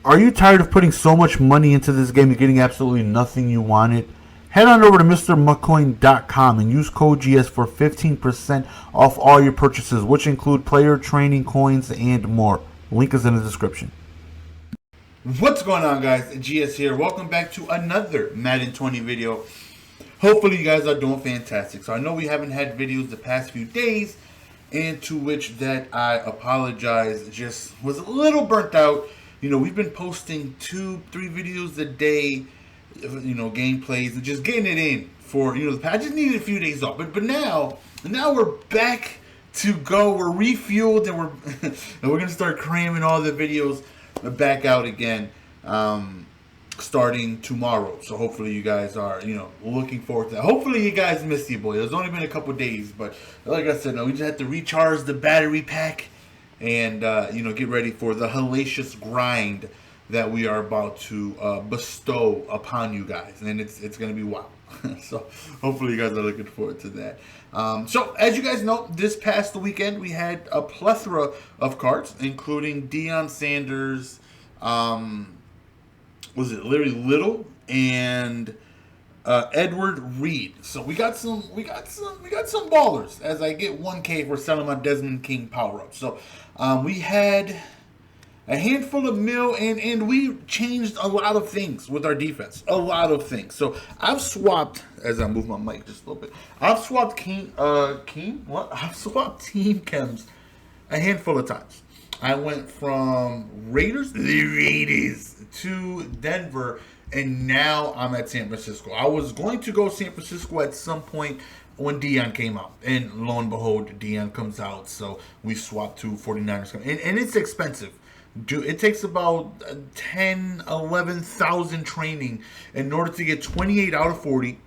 Are you tired of putting so much money into this game and getting absolutely nothing you wanted? Head on over to MrMcCoin.com and use code GS for 15% off all your purchases, which include player training coins and more. Link is in the description. What's going on, guys? GS here. Welcome back to another Madden 20 video. Hopefully you guys are doing fantastic. So I know we haven't had videos the past few days, and to which that I apologize. Just was a little burnt out. You know, we've been posting 2-3 videos a day, you know, gameplays and just getting it in for, you know, I just needed a few days off. But now we're back to go. We're refueled and we're and we're gonna start cramming all the videos back out again, starting tomorrow. So hopefully you guys are, you know, looking forward to that. Hopefully you guys missed your boy. It's only been a couple days, but like I said, no, we just had to recharge the battery pack and you know, get ready for the hellacious grind that we are about to bestow upon you guys, and it's gonna be wild. So hopefully you guys are looking forward to that. So as you guys know, this past weekend we had a plethora of cards, including Deion Sanders, was it Larry Little, and Edward Reed. So we got some ballers. As I get 1K for selling my Desmond King power up. So we had a handful of mil, and we changed a lot of things with our defense. A lot of things. So I've swapped, as I move my mic just a little bit, I've swapped I've swapped team chems a handful of times. I went from the Raiders to Denver, and now I'm at San Francisco. I was going to go San Francisco at some point when Deion came out, and lo and behold, Deion comes out, so we swapped to 49ers. And it's expensive. It takes about 11,000 training in order to get 28 out of 40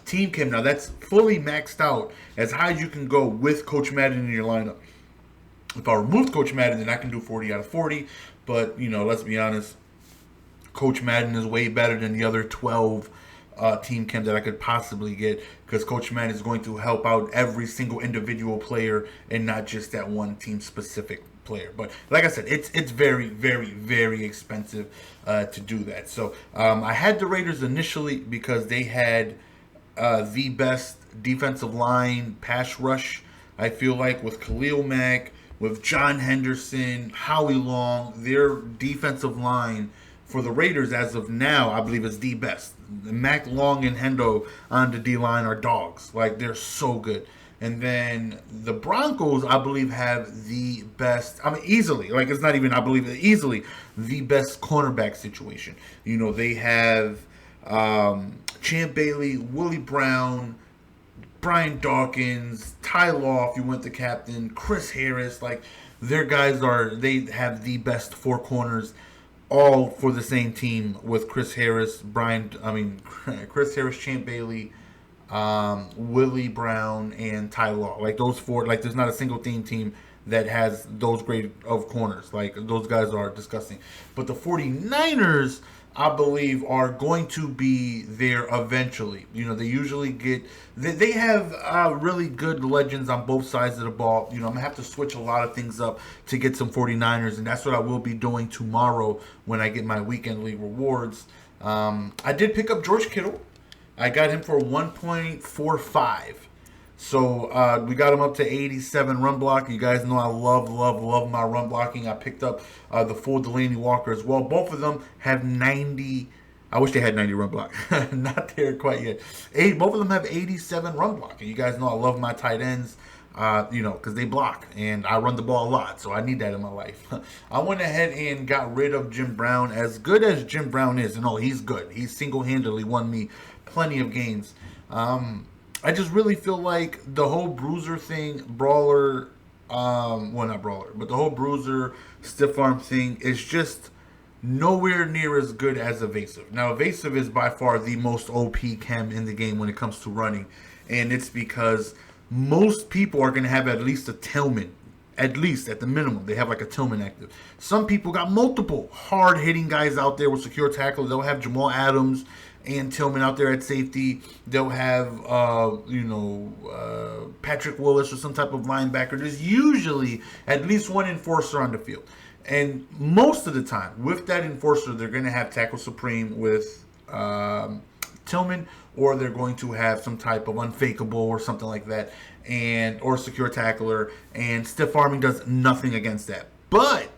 team chem. Now that's fully maxed out as high as you can go with Coach Madden in your lineup. If I removed Coach Madden, then I can do 40 out of 40. But, you know, let's be honest, Coach Madden is way better than the other 12 team chem that I could possibly get, because Coach Madden is going to help out every single individual player and not just that one team specific player. But like I said, it's very, very, very expensive to do that. So I had the Raiders initially because they had the best defensive line pass rush, I feel like, with Khalil Mack, with John Henderson, Howie Long. Their defensive line for the Raiders as of now, I believe, is the best. Mac, Long, and Hendo on the D-line are dogs. Like, they're so good. And then the Broncos, I believe, have the best, I mean, easily, like, it's not even, I believe, easily the best cornerback situation. You know, they have Champ Bailey, Willie Brown, Brian Dawkins, Ty Law, if you went the captain, Chris Harris. Like, their guys they have the best four corners, all for the same team, with Chris Harris, Chris Harris, Champ Bailey, Willie Brown, and Ty Law. Like, those four, like, there's not a single team that has those grade of corners. Like, those guys are disgusting. But the 49ers, I believe, are going to be there eventually. You know, they usually they have really good legends on both sides of the ball. You know, I'm going to have to switch a lot of things up to get some 49ers, and that's what I will be doing tomorrow when I get my weekend league rewards. I did pick up George Kittle. I got him for 1.45. So we got him up to 87 run block. You guys know I love my run blocking. I picked up the full Delaney Walker as well. Both of them have 90. I wish they had 90 run block. Not there quite yet. Both of them have 87 run block. And you guys know I love my tight ends, you know, because they block. And I run the ball a lot, so I need that in my life. I went ahead and got rid of Jim Brown. As good as Jim Brown is, and he's good. He single-handedly won me plenty of games. I just really feel like the whole bruiser thing, brawler, well, not brawler, but the whole bruiser, stiff arm thing is just nowhere near as good as evasive. Now, evasive is by far the most OP chem in the game when it comes to running, and it's because most people are going to have at least a Tillman. At least, at the minimum, they have like a Tillman active. Some people got multiple hard-hitting guys out there with secure tackle. They'll have Jamal Adams and Tillman out there at safety. They'll have, Patrick Willis or some type of linebacker. There's usually at least one enforcer on the field. And most of the time, with that enforcer, they're going to have tackle supreme with Tillman, or they're going to have some type of unfakeable or something like that, and or secure tackler. And stiff arming does nothing against that. But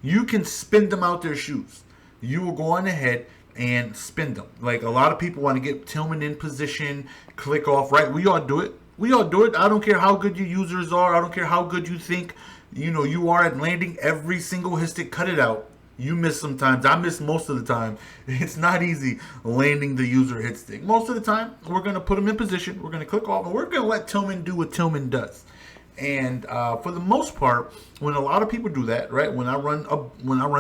you can spin them out their shoes. You will go on ahead and spin them. Like a lot of people want to get Tillman in position, click off, right? We all do it. We all do it. I don't care how good your users are. I don't care how good you think you are at landing every single hit stick. Cut it out. You miss sometimes. I miss most of the time. It's not easy landing the user hit stick. Most of the time, we're going to put them in position. We're going to click off, and we're going to let Tillman do what Tillman does. And for the most part, when a lot of people do that, right? When I run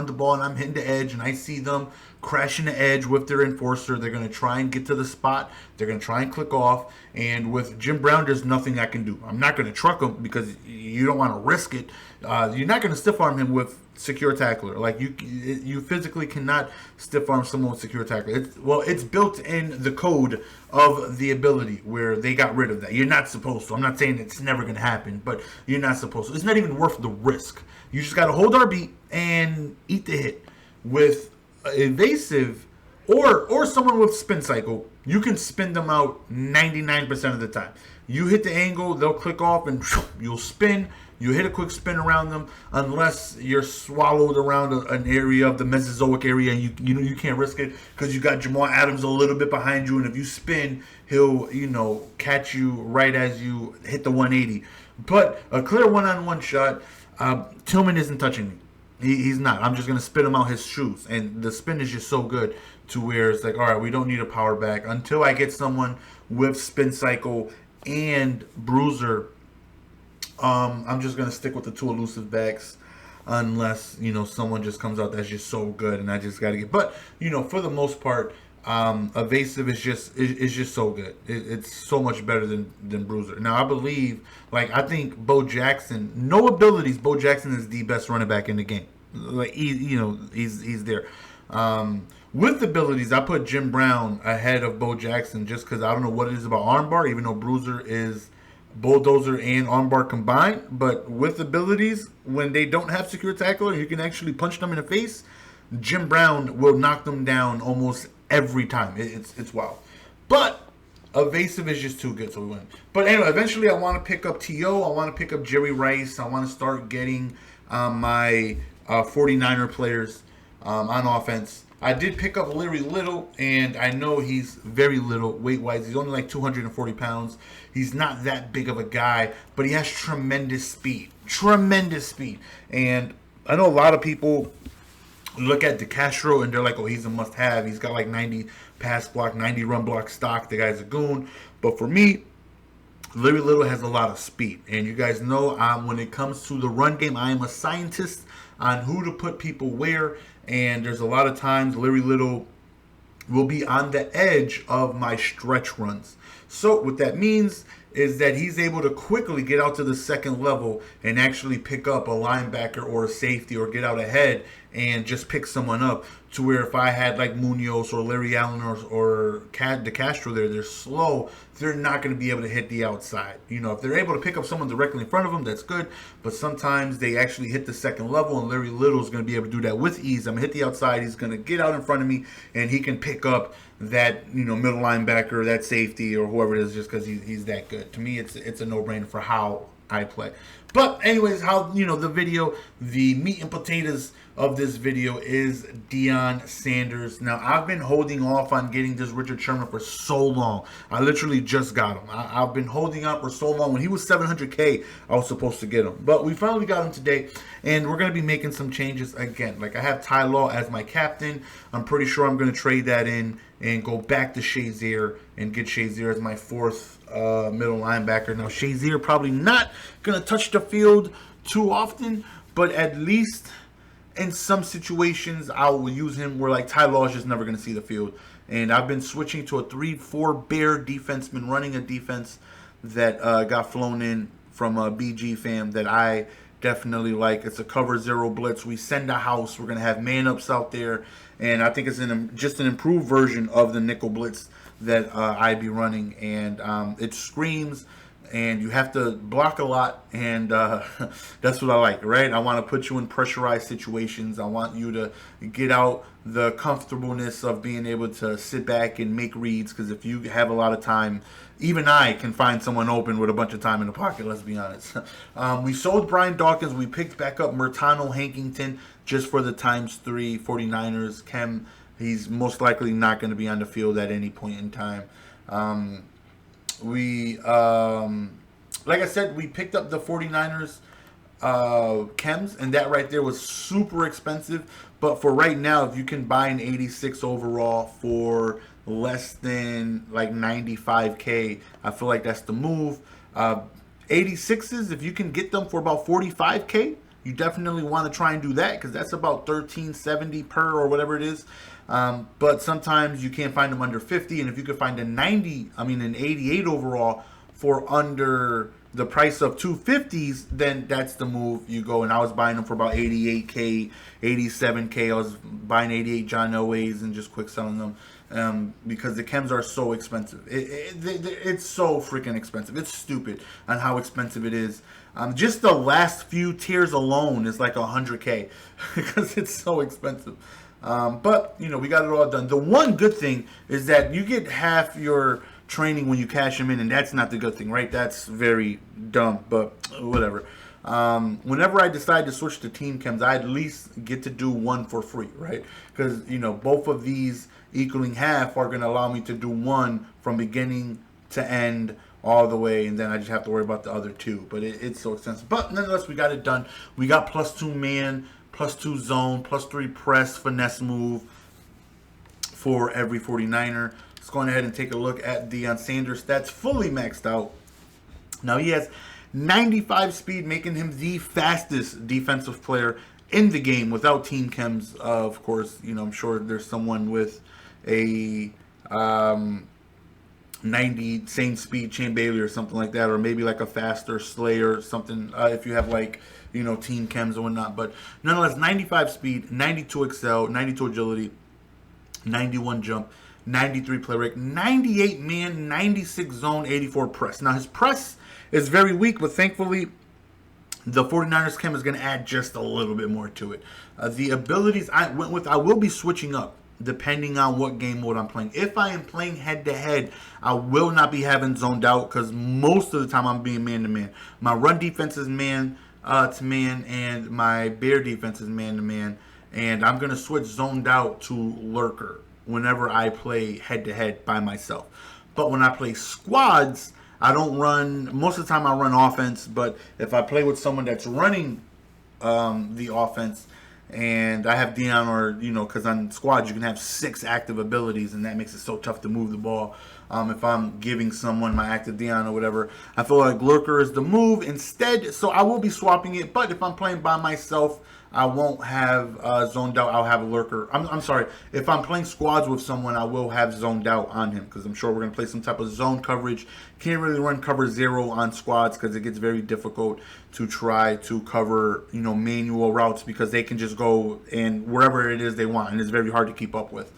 the ball and I'm hitting the edge, and I see them crashing the edge with their enforcer, they're going to try and get to the spot. They're going to try and click off. And with Jim Brown, there's nothing I can do. I'm not going to truck him because you don't want to risk it. You're not going to stiff arm him with secure tackler. Like you physically cannot stiff arm someone with secure tackler. It's built in the code of the ability where they got rid of that. You're not supposed to. I'm not saying it's never going to happen, but you're not supposed to. It's not even worth the risk. You just got to hold our beat and eat the hit. With evasive or someone with spin cycle, you can spin them out 99% of the time. You hit the angle, they'll click off, and you'll spin. You hit a quick spin around them, unless you're swallowed around an area of the Mesozoic area, and you can't risk it because you got Jamal Adams a little bit behind you, and if you spin, he'll catch you right as you hit the 180. But a clear one-on-one shot, Tillman isn't touching me. He's not. I'm just going to spin him out his shoes. And the spin is just so good to where it's like, all right, we don't need a power back. Until I get someone with spin cycle and bruiser, I'm just going to stick with the two elusive backs unless, someone just comes out that's just so good and I just got to get. But, for the most part, evasive is just so good. It's so much better than bruiser. Now I think Bo Jackson, no abilities, Bo Jackson is the best running back in the game. Like he's there. With abilities, I put Jim Brown ahead of Bo Jackson just because I don't know what it is about armbar, even though bruiser is bulldozer and armbar combined. But with abilities, when they don't have secure tackler, you can actually punch them in the face. Jim Brown will knock them down almost every time. It's wild. But evasive is just too good, so we win. But anyway, eventually I want to pick up T.O. I want to pick up Jerry Rice. I want to start getting my 49er players on offense. I did pick up Larry Little, and I know he's very little weight-wise. He's only like 240 pounds. He's not that big of a guy, but he has tremendous speed. Tremendous speed. And I know a lot of people look at DeCastro and they're like, oh, he's a must-have. He's got like 90 pass block, 90 run block stock. The guy's a goon. But for me, Larry Little has a lot of speed. And you guys know when it comes to the run game, I am a scientist on who to put people where. And there's a lot of times Larry Little will be on the edge of my stretch runs. So what that means is that he's able to quickly get out to the second level and actually pick up a linebacker or a safety or get out ahead and just pick someone up, to where if I had like Munoz or Larry Allen or DeCastro there, they're slow, they're not going to be able to hit the outside. If they're able to pick up someone directly in front of them, that's good. But sometimes they actually hit the second level, and Larry Little is going to be able to do that with ease. I'm going to hit the outside, he's going to get out in front of me, and he can pick up that middle linebacker, that safety, or whoever it is, just because he's that good. To me, it's a no-brainer for how I play. But anyways, the meat and potatoes of this video is Deion Sanders. Now, I've been holding off on getting this Richard Sherman for so long. I literally just got him. I've been holding out for so long. When he was 700K, I was supposed to get him. But we finally got him today, and we're going to be making some changes again. Like, I have Ty Law as my captain. I'm pretty sure I'm going to trade that in and go back to Shazier and get Shazier as my fourth middle linebacker. Now, Shazier probably not going to touch the field too often, but at least in some situations I will use him where like Ty Law is just never going to see the field. And I've been switching to a 3-4 Bear defenseman, running a defense that got flown in from a BG fam that I definitely like. It's a cover zero blitz. We send a house. We're going to have man-ups out there. And I think it's just an improved version of the nickel blitz that I'd be running. And it screams and you have to block a lot, and that's what I like, right? I want to put you in pressurized situations. I want you to get out the comfortableness of being able to sit back and make reads, because if you have a lot of time, even I can find someone open with a bunch of time in the pocket, let's be honest. We sold Brian Dawkins. We picked back up Murtano Hankington just for the ×3 49ers. Chem, he's most likely not going to be on the field at any point in time. Like I said, we picked up the 49ers chems, and that right there was super expensive. But for right now, if you can buy an 86 overall for less than like 95K, I feel like that's the move. 86s, if you can get them for about 45K, you definitely want to try and do that, because that's about $13.70 per or whatever it is. But sometimes you can't find them under 50, and if you could find an 88 overall for under the price of 250s, then that's the move you go. And I was buying them for about 88K, 87K. I was buying 88 John Elways and just quick selling them because the chems are so expensive. It's so freaking expensive. It's stupid on how expensive it is. Just the last few tiers alone is like 100K because it's so expensive. But, we got it all done. The one good thing is that you get half your training when you cash them in, and that's not the good thing, right? That's very dumb, but whatever. Whenever I decide to switch to team chems, I at least get to do one for free, right? Because, both of these equaling half are going to allow me to do one from beginning to end all the way, and then I just have to worry about the other two. But it's so expensive. But nonetheless, we got it done. We got +2 man, +2 zone, +3 press, finesse move for every 49er. Let's go ahead and take a look at Deion Sanders' stats, fully maxed out. Now he has 95 speed, making him the fastest defensive player in the game without team chems. Of course, I'm sure there's someone with a 90 same speed, Chain Bailey or something like that, or maybe like a faster Slayer or something, if you have team chems or whatnot. But nonetheless, 95 speed, 92 excel, 92 agility, 91 jump, 93 play rate, 98 man, 96 zone, 84 press. Now his press is very weak, but thankfully the 49ers chem is going to add just a little bit more to it. The abilities I went with, I will be switching up depending on what game mode I'm playing. If I am playing head-to-head, I will not be having zoned out, because most of the time I'm being man-to-man. My run defense is man-to-man, and my bear defense is man-to-man, and I'm going to switch zoned out to lurker whenever I play head-to-head by myself. But when I play squads, I don't run, most of the time I run offense, but if I play with someone that's running the offense, and I have Deion, or, because on squads you can have 6 active abilities, and that makes it so tough to move the ball. If I'm giving someone my active Deion or whatever, I feel like lurker is the move instead, so I will be swapping it. But if I'm playing by myself, I won't have zoned out. I'll have a lurker. I'm sorry. If I'm playing squads with someone, I will have zoned out on him, because I'm sure we're going to play some type of zone coverage. Can't really run cover 0 on squads, because it gets very difficult to try to cover, manual routes, because they can just go in wherever it is they want, and it's very hard to keep up with.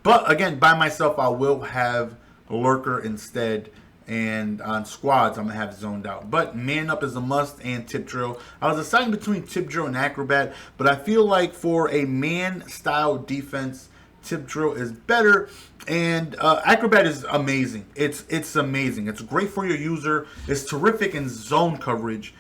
But again, by myself, I will have lurker instead. And on squads, I'm going to have zoned out. But man up is a must, and tip drill. I was deciding between tip drill and acrobat, but I feel like for a man-style defense, tip drill is better. And acrobat is amazing. It's amazing. It's great for your user. It's terrific in zone coverage.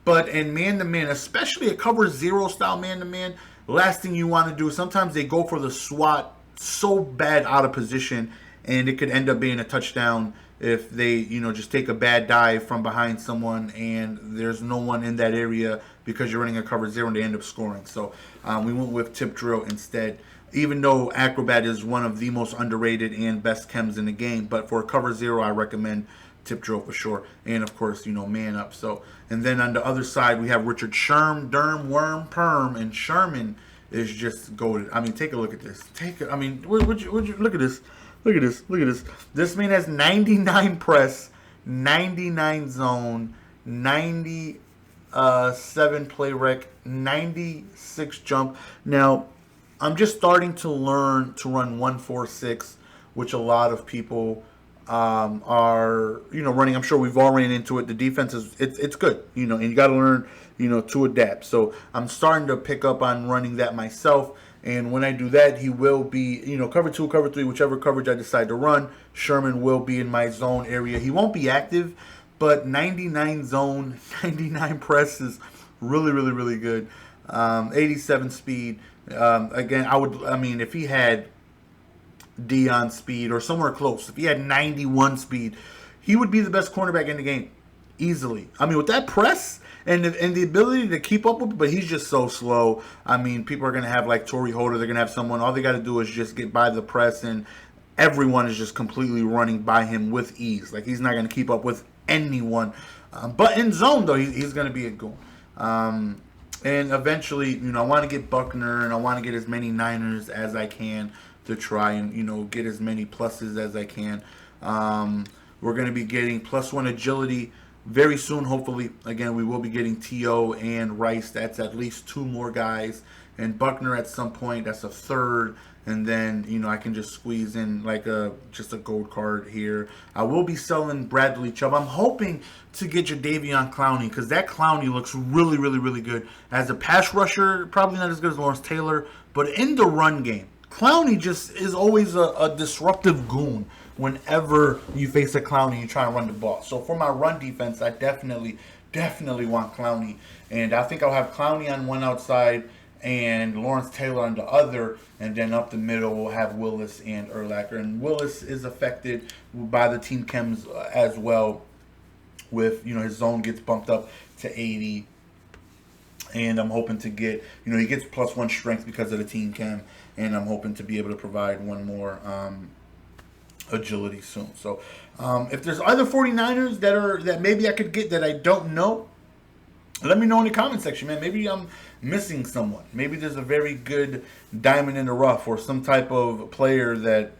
But in man-to-man, especially a cover 0 style man-to-man, last thing you want to do, sometimes they go for the swat so bad out of position, and it could end up being a touchdown if they, just take a bad dive from behind someone and there's no one in that area because you're running a cover 0 and they end up scoring. So we went with tip drill instead, even though acrobat is one of the most underrated and best chems in the game. But for cover 0, I recommend tip drill for sure. And of course, man up. So, and then on the other side, we have Richard Sherm, Derm, Worm, Perm, and Sherman is just goated. I mean, take a look at this. Would you look at this. Look at this. This man has 99 press, 99 zone, 97 play rec, 96 jump. Now, I'm just starting to learn to run 1-4-6, which a lot of people are running. I'm sure we've all ran into it. The defense is it's good, and you got to learn to adapt. So I'm starting to pick up on running that myself. And when I do that, he will be cover 2, cover 3, whichever coverage I decide to run. Sherman will be in my zone area. He won't be active, but 99 zone, 99 press is really, really, really good. 87 speed. Again, if he had Deion speed or somewhere close, if he had 91 speed, he would be the best cornerback in the game easily. I mean, with that press and the ability to keep up with it, but he's just so slow. I mean, people are going to have like Torrey Holder. They're going to have someone. All they got to do is just get by the press, and everyone is just completely running by him with ease. Like, he's not going to keep up with anyone. But in zone, though, he's going to be a goon. And eventually, I want to get Buckner, and I want to get as many Niners as I can to try and, get as many pluses as I can. We're going to be getting +1 agility very soon, hopefully. Again, we will be getting T.O. and Rice. That's at least 2 more guys. And Buckner at some point, that's a 3rd. And then, I can just squeeze in like just a gold card here. I will be selling Bradley Chubb. I'm hoping to get Jadeveon Clowney, because that Clowney looks really, really, really good. As a pass rusher, probably not as good as Lawrence Taylor, but in the run game, Clowney just is always a disruptive goon. Whenever you face a Clowney, you try and run the ball. So for my run defense, I definitely want Clowney. And I think I'll have Clowney on one outside and Lawrence Taylor on the other, and then up the middle we'll have Willis and Urlacher. And Willis is affected by the team chems as well, with his zone gets bumped up to 80, and I'm hoping to get he gets +1 strength because of the team chem, and I'm hoping to be able to provide one more agility soon. So if there's other 49ers that maybe I could get that I don't know, let me know in the comment section, man. Maybe I'm missing someone. Maybe there's a very good diamond in the rough, or some type of player that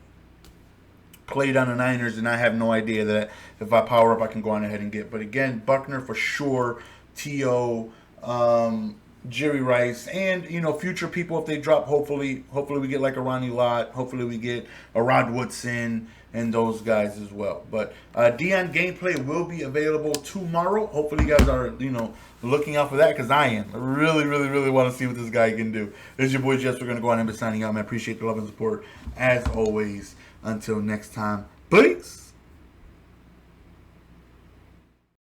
played on the Niners and I have no idea that if I power up I can go on ahead and get. But again, Buckner for sure, T.O., Jerry Rice, and future people if they drop. Hopefully we get like a Ronnie Lott. Hopefully we get a Rod Woodson and those guys as well. But Deion gameplay will be available tomorrow. Hopefully you guys are looking out for that, because I am. I really, really, really want to see what this guy can do. This is your boy Jess. We're gonna go on and be signing out, man. I appreciate the love and support as always. Until next time, peace.